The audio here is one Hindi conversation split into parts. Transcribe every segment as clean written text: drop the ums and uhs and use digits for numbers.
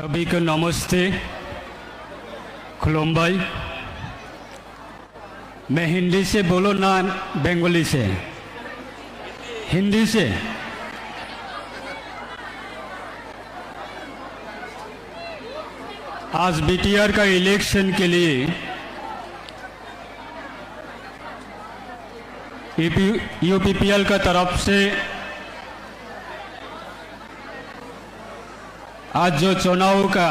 सभी को नमस्ते, खुलुमबाई। मैं हिंदी से बोलो ना बंगाली से? हिंदी से। आज बीटीआर का इलेक्शन के लिए यूपीपीएल का तरफ से आज जो चुनाव का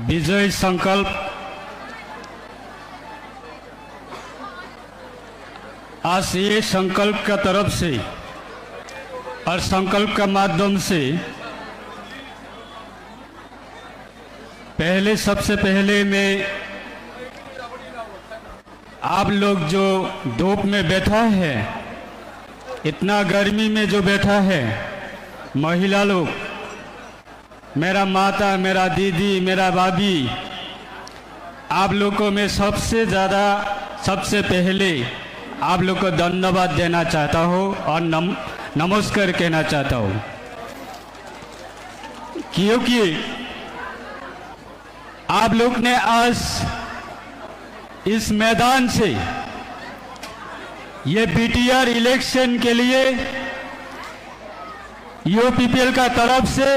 विजय संकल्प आज ये संकल्प का तरफ से और संकल्प का माध्यम से सबसे पहले मैं आप लोग जो धूप में बैठा है, इतना गर्मी में जो बैठा है, महिला लोग, मेरा माता, मेरा दीदी, मेरा भाभी, आप लोग को मैं सबसे पहले आप लोग को धन्यवाद देना चाहता हूँ और नमस्कार कहना चाहता हूँ, क्योंकि आप लोग ने आज इस मैदान से ये बीटीआर इलेक्शन के लिए यूपीपीएल का तरफ से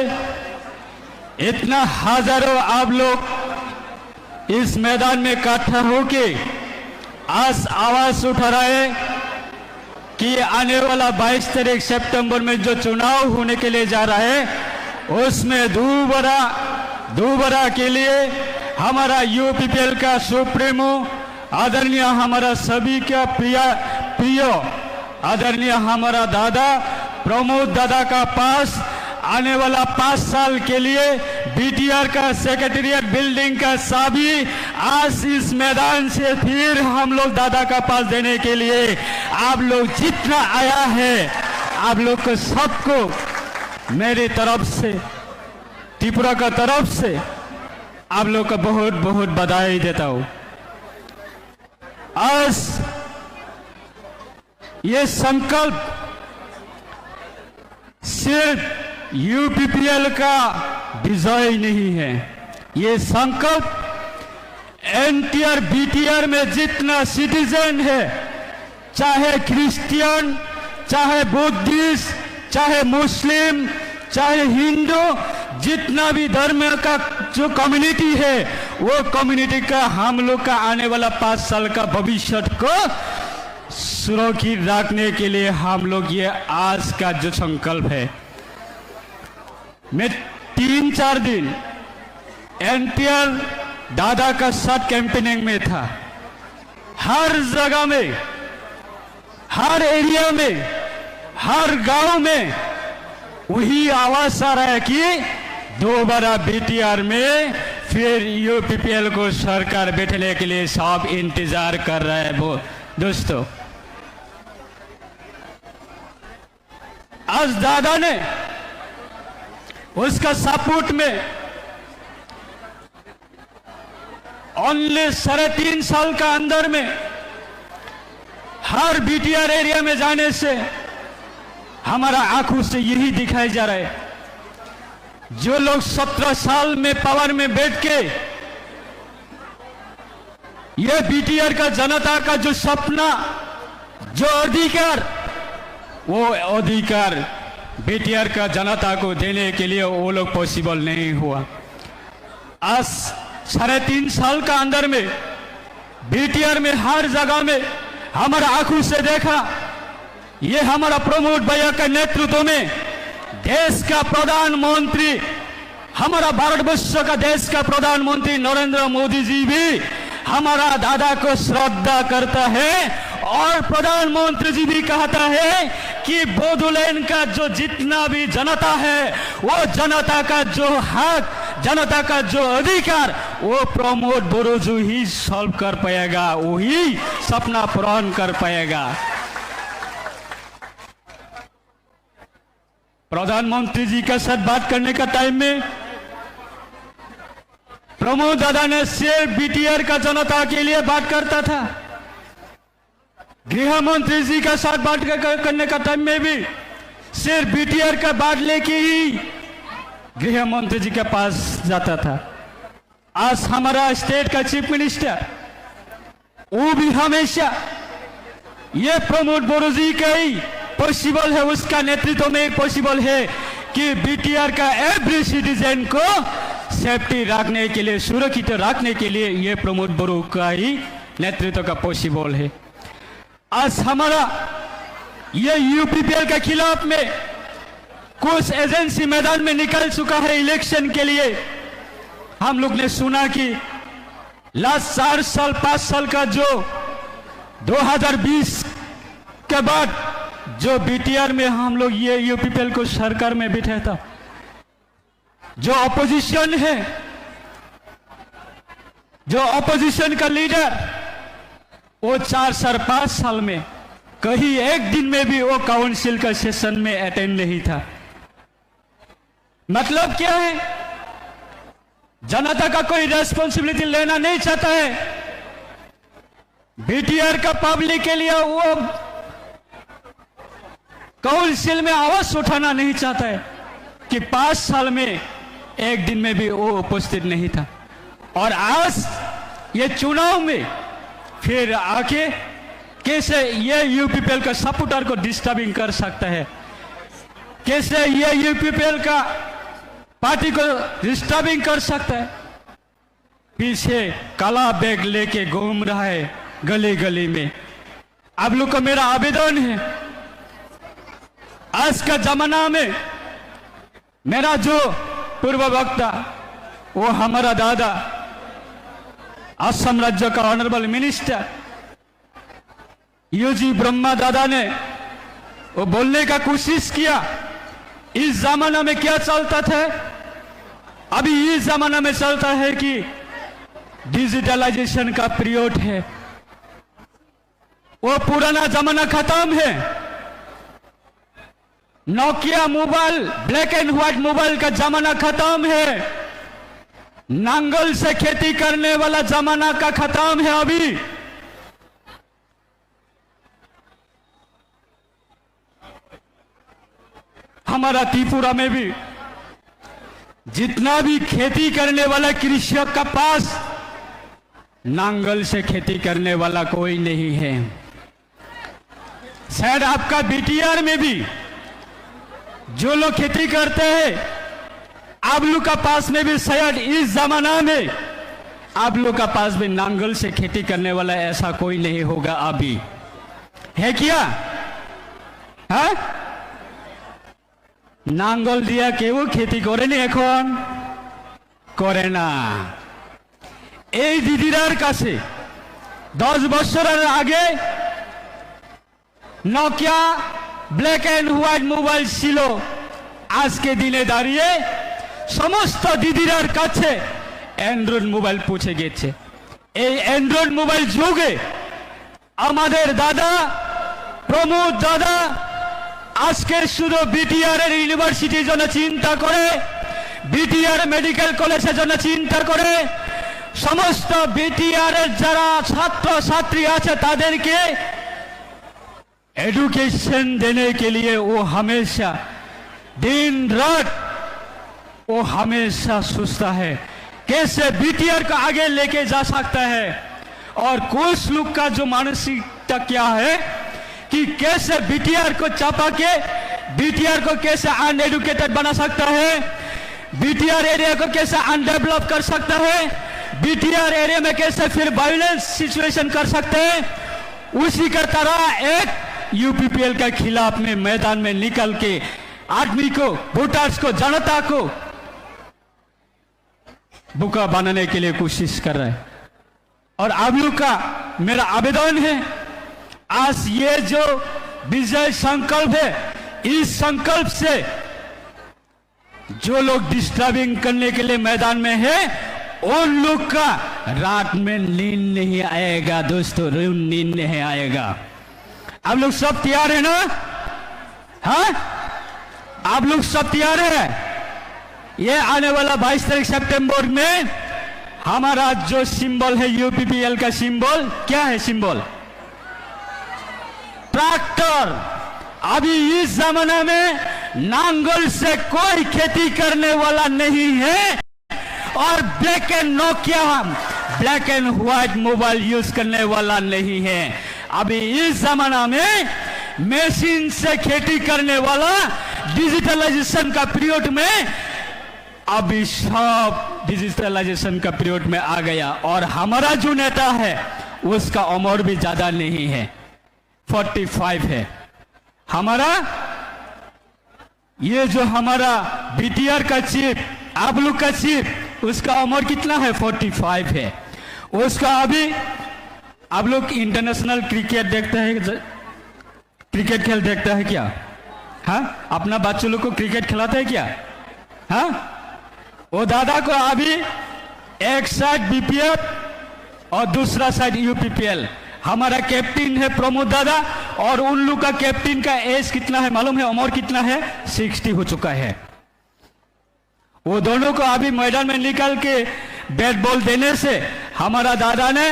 इतना हजारों आप लोग इस मैदान में इकट्ठा होके आज आवाज उठा रहे कि आने वाला 22 तारीख सितंबर में जो चुनाव होने के लिए जा रहा है, उसमें दोबारा के लिए हमारा यूपीपीएल का सुप्रीमो आदरणीय हमारा सभी का प्रिय आदरणीय हमारा दादा प्रमोद दादा का पास आने वाला 5 साल के लिए बीटीआर का सेक्रेटेरिएट बिल्डिंग का चाबी आज इस मैदान से फिर हम लोग दादा का पास देने के लिए आप लोग जितना आया है, आप लोग को सबको मेरी तरफ से, त्रिपुरा का तरफ से आप लोग को बहुत बहुत बधाई देता हूं। आज ये संकल्प सिर्फ यूपीपीएल का विजय नहीं है, ये संकल्प एनटीआर बीटीआर में जितना सिटीजन है, चाहे क्रिश्चियन, चाहे बुद्धिस्ट, चाहे मुस्लिम, चाहे हिंदू, जितना भी धर्म का जो कम्युनिटी है, वो कम्युनिटी का हम लोग का आने वाला 5 साल का भविष्य को सुरक्षित रखने के लिए हम लोग ये आज का जो संकल्प है, मैं 3-4 दिन एनटीआर दादा का साथ कैंपेनिंग में था। हर जगह में, हर एरिया में, हर गांव में वही आवाज आ रहा है कि दोबारा बीटीआर में फिर यूपीपीएल को सरकार बैठने के लिए सब इंतजार कर रहा है। वो दोस्तों, आज दादा ने उसका सपोर्ट में ओनली 3.5 साल का अंदर में हर बीटीआर एरिया में जाने से हमारा आंखों से यही दिखाई जा रहा है, जो लोग 17 साल में पावर में बैठ के ये बीटीआर का जनता का जो सपना, जो अधिकार, वो अधिकार बीटीआर का जनता को देने के लिए वो लोग पॉसिबल नहीं हुआ। आज 3.5 साल का अंदर में बीटीआर में हर जगह में हमारा आंखों से देखा, ये हमारा प्रमोद भैया का नेतृत्व में देश का प्रधानमंत्री, हमारा भारतवर्ष का देश का प्रधानमंत्री नरेंद्र मोदी जी भी हमारा दादा को श्रद्धा करता है और प्रधानमंत्री जी भी कहता है कि बोडोलैंड का जो जितना भी जनता है, वो जनता का जो हक, जनता का जो अधिकार, वो प्रमोद बोरोजू ही सॉल्व कर पाएगा, वही सपना पूर्ण कर पाएगा। प्रधानमंत्री जी के साथ बात करने का टाइम में प्रमोद दादा ने सिर्फ बीटीआर का जनता के लिए बात करता था। गृह मंत्री जी के साथ बात करने का टाइम में भी सिर्फ बीटीआर का बात लेके ही गृह मंत्री जी के पास जाता था। आज हमारा स्टेट का चीफ मिनिस्टर, वो भी हमेशा ये प्रमोद बोरो जी का ही पॉसिबल है, उसका नेतृत्व में पॉसिबल है कि बीटीआर का एवरी सिटीजन को सेफ्टी रखने के लिए, सुरक्षित रखने के लिए ये प्रमोद बोरो का ही नेतृत्व का पॉसिबल है। आज हमारा ये यूपीपीएल के खिलाफ में कुछ एजेंसी मैदान में निकल चुका है इलेक्शन के लिए। हम लोग ने सुना कि लास्ट 4 साल 5 साल का जो 2020 के बाद जो बीटीआर में हम लोग ये यूपीपीएल को सरकार में बिठाया था, जो अपोजिशन है, जो अपोजिशन का लीडर, वो 4 साल 5 साल में कहीं एक दिन में भी वो काउंसिल का सेशन में अटेंड नहीं था। मतलब क्या है? जनता का कोई रेस्पॉन्सिबिलिटी लेना नहीं चाहता है। बीटीआर का पब्लिक के लिए वो काउंसिल में आवाज उठाना नहीं चाहता है कि 5 साल में एक दिन में भी वो उपस्थित नहीं था। और आज ये चुनाव में फिर आके कैसे ये यूपीपीएल का सपोर्टर को डिस्टर्बिंग कर सकता है, कैसे ये यूपीपीएल का पार्टी को डिस्टर्बिंग कर सकता है। पीछे काला बैग लेके घूम रहा है गली गली में। आप लोग को मेरा आवेदन है, आज का जमाना में मेरा जो पूर्व वक्ता, वो हमारा दादा असम राज्य का ऑनरेबल मिनिस्टर यूजी ब्रह्मा दादा ने वो बोलने का कोशिश किया, इस जमाना में क्या चलता था। अभी इस जमाना में चलता है कि डिजिटलाइजेशन का पीरियड है, वो पुराना जमाना खत्म है। Nokia mobile, black and white mobile का जमाना खत्म है। नांगल से खेती करने वाला जमाना का खत्म है। अभी हमारा त्रिपुरा में भी जितना भी खेती करने वाला कृषक का पास नांगल से खेती करने वाला कोई नहीं है। शायद आपका बीटीआर में भी जो लोग खेती करते हैं, आप लोग का पास में भी शायद इस जमाना में आप लोग का पास भी नांगल से खेती करने वाला ऐसा कोई नहीं होगा। अभी है क्या? हाँ, नांगल दिया केউ खेती করেনি, এখন করে না। এই দিদিরার কাছে 10 বছরের আগে Nokia black and white mobile ছিল। আজকে দিনে দাঁড়িয়ে সমস্ত দিদিরার কাছে অ্যান্ড্রয়েড মোবাইল পৌঁছে গেছে। এই অ্যান্ড্রয়েড মোবাইল যুগে আমাদের দাদা প্রমোদ দাদা আজকে শুধু বিটিআর এর ইউনিভার্সিটির জন্য চিন্তা করে, বিটিআর মেডিকেল কলেজের জন্য চিন্তা করে, সমস্ত বিটিআর এর যারা ছাত্র ছাত্রী আছে তাদেরকে एजुकेशन देने के लिए वो हमेशा दिन रात वो हमेशा सोचता है कैसे बीटीआर को आगे लेके जा सकता है। और कुछ लोग का जो मानसिकता क्या है कि कैसे बीटीआर को चापा के बीटीआर को कैसे अनएडुकेटेड बना सकता है, बीटीआर एरिया को कैसे अनडेवलप कर सकता है, बीटीआर एरिया में कैसे फिर वायलेंस सिचुएशन कर सकते हैं। उसी का तरह एक यूपीपीएल के खिलाफ में मैदान में निकल के आदमी को, वोटर्स को, जनता को बुका बनाने के लिए कोशिश कर रहे हैं। और आप लोग का मेरा आवेदन है, आज ये जो विजय संकल्प है, इस संकल्प से जो लोग डिस्टर्बिंग करने के लिए मैदान में है उन लोग का रात में नींद नहीं आएगा। दोस्तों, नींद नहीं आएगा। आप लोग सब तैयार है ना? हाँ, आप लोग सब तैयार है? ये आने वाला 22 तारीख सितंबर में हमारा जो सिंबल है यूपीपीएल का सिंबल क्या है? Symbol tractor. अभी इस जमाना में नांगल से कोई खेती करने वाला नहीं है और black and Nokia black and white mobile use करने वाला नहीं है। अभी इस जमाना में मशीन से खेती करने वाला डिजिटलाइजेशन का पीरियड में, अभी सब डिजिटलाइजेशन का पीरियड में आ गया। और हमारा जो नेता है उसका उम्र भी ज्यादा नहीं है, 45 है। हमारा ये जो हमारा बीटीआर का चीफ, आप लोग का चीफ, उसका उम्र कितना है? 45 है। उसका अभी आप लोग इंटरनेशनल क्रिकेट देखते हैं, क्रिकेट खेल देखता है क्या? हाँ, अपना बच्चों लोग को क्रिकेट खिलाते है क्या? हाँ, वो दादा को अभी एक साइड बीपीएल और दूसरा साइड यूपीपीएल। हमारा कैप्टन है प्रमोद दादा और उन लोग का कैप्टन का एज कितना है मालूम है? उम्र कितना है? 60 हो चुका है। वो दोनों को अभी मैदान में निकल के बैट बॉल देने से हमारा दादा ने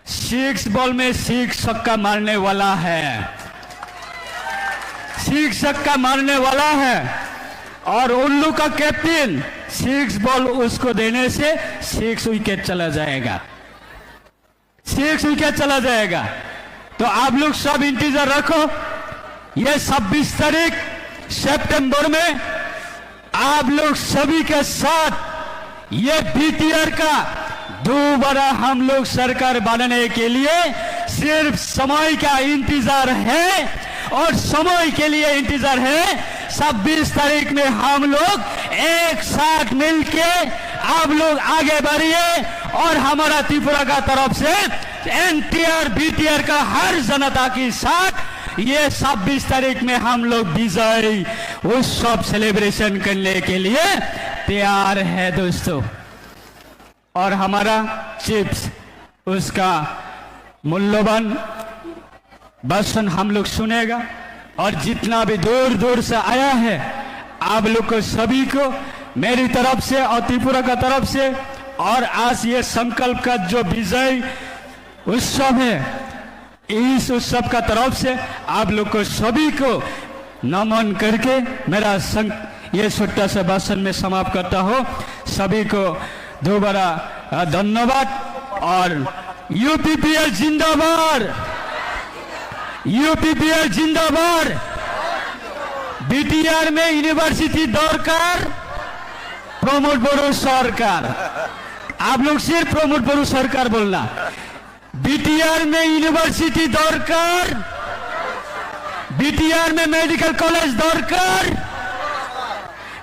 6 बॉल में 6 छक्का मारने वाला है, 6 छक्का मारने वाला है। और उल्लू का कैप्टन 6 बॉल उसको देने से 6 विकेट चला जाएगा, 6 विकेट चला जाएगा। तो आप लोग सब इंतजार रखो, ये 26 तारीख सितंबर में आप लोग सभी के साथ ये बीटीआर का दोबारा हम लोग सरकार बनाने के लिए सिर्फ समय का इंतजार है और समय के लिए इंतजार है। 26 तारीख में हम लोग एक साथ मिलके आप लोग आगे बढ़िए और हमारा त्रिपुरा का तरफ से एनटीआर बीटीआर का हर जनता के साथ ये 26 तारीख में हम लोग विजय उत्सव सेलिब्रेशन करने के लिए तैयार है दोस्तों। और हमारा चिप्स उसका मूल्यवान भाषण हम लोग सुनेगा और जितना भी दूर दूर से आया है आप लोग को सभी को मेरी तरफ से और त्रिपुरा का तरफ से और आज ये संकल्प का जो विजय उत्सव है इस उत्सव का तरफ से आप लोग को सभी को नमन करके मेरा ये छोटा सा भाषण में समाप्त करता हूँ। सभी को दोबारा धन्यवाद। और यूपीपीएल जिंदाबाद, यूपीपीएल जिंदाबाद। बीटीआर में यूनिवर्सिटी दरकार, प्रमोद बड़ो सरकार। आप लोग सिर्फ प्रमोद बड़ो सरकार बोलना। बीटीआर में यूनिवर्सिटी दरकार, बीटीआर में मेडिकल कॉलेज दरकार,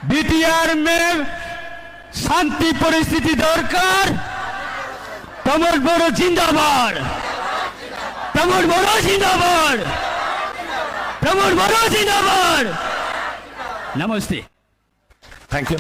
बीटीआर में शांति परिस्थिति दरकार। प्रमोद बड़ो जिंदाबाद, प्रमोद बड़ो जिंदाबाद, प्रमोद बड़ो जिंदाबाद। नमस्ते, थैंक यू।